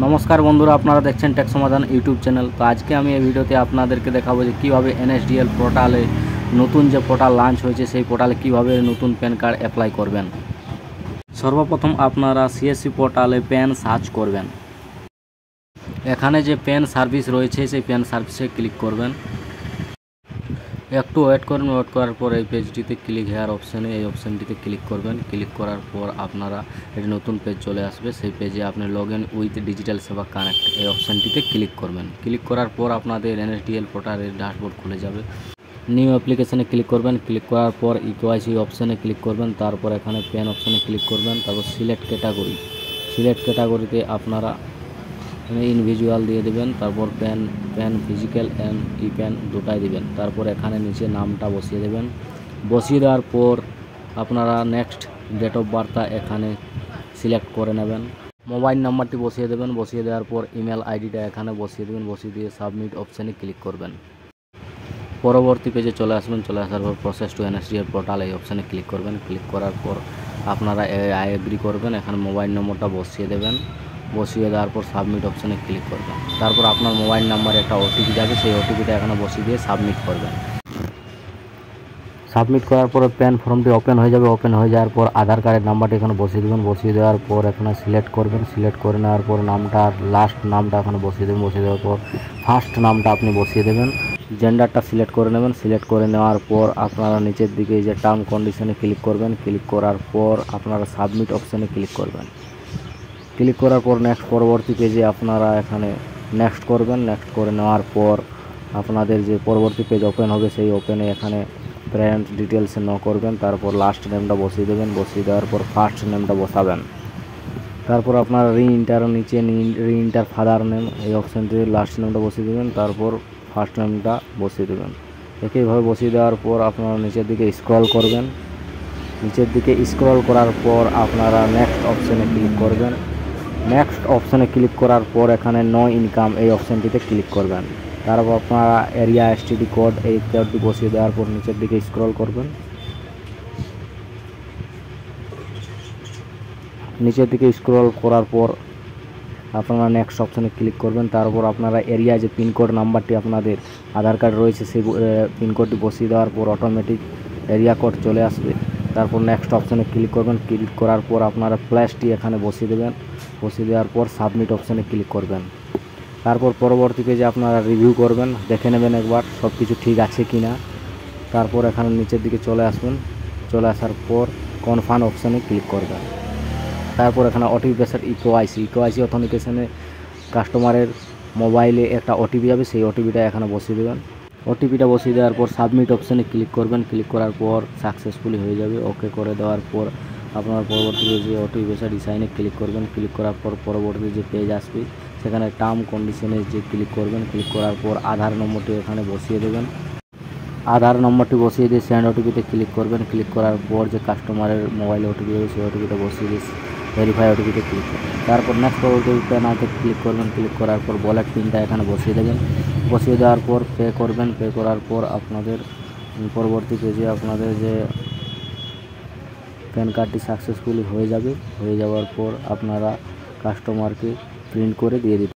নমস্কার বন্ধুরা, আপনারা দেখছেন টেক সমাধান ইউটিউব চ্যানেল। তো আজকে আমি এই ভিডিওতে আপনাদেরকে দেখাবো যে কীভাবে এনএসডিএল পোর্টালে নতুন যে পোর্টাল লঞ্চ হয়েছে সেই পোর্টালে কীভাবে নতুন প্যান কার্ড অ্যাপ্লাই করবেন। সর্বপ্রথম আপনারা সিএসসি পোর্টালে প্যান সার্চ করবেন। এখানে যে প্যান সার্ভিস রয়েছে সেই প্যান সার্ভিসে ক্লিক করবেন। একটু ওয়েট করুন। ওয়েট করার পর এই পেজটিতে ক্লিক হেয়ার অপশানে এই অপশানটিতে ক্লিক করবেন। ক্লিক করার পর আপনারা একটি নতুন পেজ চলে আসবে। সেই পেজে আপনি লগ ইন উইথ ডিজিটাল সেবা কানেক্ট এই অপশানটিতে ক্লিক করবেন। ক্লিক করার পর আপনাদের এনএসডিএল পোর্টালের ড্যাশবোর্ড খুলে যাবে। নিউ অ্যাপ্লিকেশানে ক্লিক করবেন। ক্লিক করার পর ইকেওয়াইসি অপশানে ক্লিক করবেন। তারপর এখানে প্যান অপশানে ক্লিক করবেন। তারপর সিলেক্ট ক্যাটাগরিতে আপনারা ইনভিজুয়াল দিয়ে দেবেন। তারপর pan physical and E pan দুটাই দেবেন। তারপর এখানে নিচে নামটা বসিয়ে দেবেন। বসিয়ে দেওয়ার পর আপনারা নেক্সট ডেট অফ বার্থটা এখানে সিলেক্ট করে নেবেন। মোবাইল নাম্বারটি বসিয়ে দেবেন। বসিয়ে দেওয়ার পর ইমেল আইডিটা এখানে বসিয়ে দেবেন। বসিয়ে দিয়ে সাবমিট অপশানে ক্লিক করবেন। পরবর্তী পেজে চলে আসবেন। চলে আসার পর প্রসেস টু এনএসডিএল পোর্টাল এই অপশানে ক্লিক করবেন। ক্লিক করার পর আপনারা আই এগ্রি করবেন। এখানে মোবাইল নম্বরটা বসিয়ে দেবেন। বসিয়ে দেওয়ার পর সাবমিট অপশানে ক্লিক করবেন। তারপর আপনার মোবাইল নাম্বারে একটা ওটিপি যাবে, সেই ওটিপিটা এখানে বসিয়ে দিয়ে সাবমিট করবেন। সাবমিট করার পর প্যান ফর্মটি ওপেন হয়ে যাবে। ওপেন হয়ে যাওয়ার পর আধার কার্ডের নাম্বারটি এখানে বসিয়ে দেবেন। বসিয়ে দেওয়ার পর এখানে সিলেক্ট করবেন। সিলেক্ট করে নেওয়ার পর নামটা লাস্ট নামটা এখানে বসিয়ে দেবেন। বসিয়ে দেওয়ার পর ফার্স্ট নামটা আপনি বসিয়ে দেবেন। জেন্ডারটা সিলেক্ট করে নেবেন। সিলেক্ট করে নেওয়ার পর আপনারা নিচের দিকে যে টার্ম কন্ডিশনে ক্লিক করবেন। ক্লিক করার পর আপনারা সাবমিট অপশানে ক্লিক করবেন। ক্লিক করার পর নেক্সট পরবর্তী পেজে আপনারা এখানে নেক্সট করবেন। নেক্সট করে নেওয়ার পর আপনাদের যে পরবর্তী পেজ ওপেন হবে সেই ওপেনে এখানে প্যারেন্ট ডিটেলসে ন করবেন। তারপর লাস্ট নেমটা বসিয়ে দেবেন। বসিয়ে দেওয়ার পর ফার্স্ট নেমটা বসাবেন। তারপর আপনারা নিচে রিইন্টার ফাদার নেম এই অপশানটিতে লাস্ট নেমটা বসিয়ে দেবেন। তারপর ফার্স্ট নেমটা বসিয়ে দেবেন। একইভাবে বসিয়ে দেওয়ার পর আপনারা নিচের দিকে স্ক্রল করবেন। নিচের দিকে স্ক্রল করার পর আপনারা নেক্সট অপশানে ক্লিক করবেন। নেক্সট অপশানে ক্লিক করার পর এখানে নো ইনকাম এই অপশানটিতে ক্লিক করবেন। তারপর আপনারা এরিয়া এসটিডি কোড এই কোডটি বসিয়ে দেওয়ার পর নিচের দিকে স্ক্রল করবেন। নিচের দিকে স্ক্রল করার পর আপনারা নেক্সট অপশানে ক্লিক করবেন। তারপর আপনারা এরিয়া যে পিনকোড নাম্বারটি আপনাদের আধার কার্ড রয়েছে সেই পিনকোডটি বসিয়ে দেওয়ার পর অটোমেটিক এরিয়া কোড চলে আসবে। তারপর নেক্সট অপশানে ক্লিক করবেন। ক্লিক করার পর আপনারা প্লেসটি এখানে বসিয়ে দেবেন। বসিয়ে দেওয়ার পর সাবমিট অপশানে ক্লিক করবেন। তারপর পরবর্তী পেজে আপনারা রিভিউ করবেন, দেখে নেবেন একবার সব কিছু ঠিক আছে কি না। তারপর এখানে নিচের দিকে চলে আসবেন। চলে আসার পর কনফার্ম অপশানে ক্লিক করবেন। তারপর এখানে ওটিপি বেসড ইকেওয়াইসি অথেন্টিকেশনে কাস্টমারের মোবাইলে একটা ওটিপি যাবে, সেই ওটিপিটা এখানে বসিয়ে দেবেন। ওটিপিটা বসিয়ে দেওয়ার পর সাবমিট অপশানে ক্লিক করবেন। ক্লিক করার পর সাকসেসফুলি হয়ে যাবে। ওকে করে দেওয়ার পর আপনার পরবর্তী যে ওটিপি বেসড ডিসাইনে ক্লিক করবেন। ক্লিক করার পর পরবর্তী যে পেজ আসবে সেখানে টার্ম কন্ডিশনে যে ক্লিক করবেন। ক্লিক করার পর আধার নম্বরটি এখানে বসিয়ে দেবেন। আধার নম্বরটি বসিয়ে দিয়ে সেন্ড ওটিপিতে ক্লিক করবেন। ক্লিক করার পর যে কাস্টমারের মোবাইলে ওটিপি হবে সেই ওটিপিটা বসিয়ে দিয়ে ভেরিফাই ওটিপিতে ক্লিক করবেন। তারপর নেক্সট ওটিপি প্যানাতে ক্লিক করবেন। ক্লিক করার পর ওয়ালেট পিনটা এখানে বসিয়ে দেবেন। বসিয়ে দেওয়ার পর পে করবেন। পে করার পর আপনাদের পরবর্তী পেজে আপনাদের যে প্যান কার্ডটি সাকসেসফুলি হয়ে যাবে। হয়ে যাওয়ার পর আপনারা কাস্টমারকে প্রিন্ট করে দিয়ে দিতে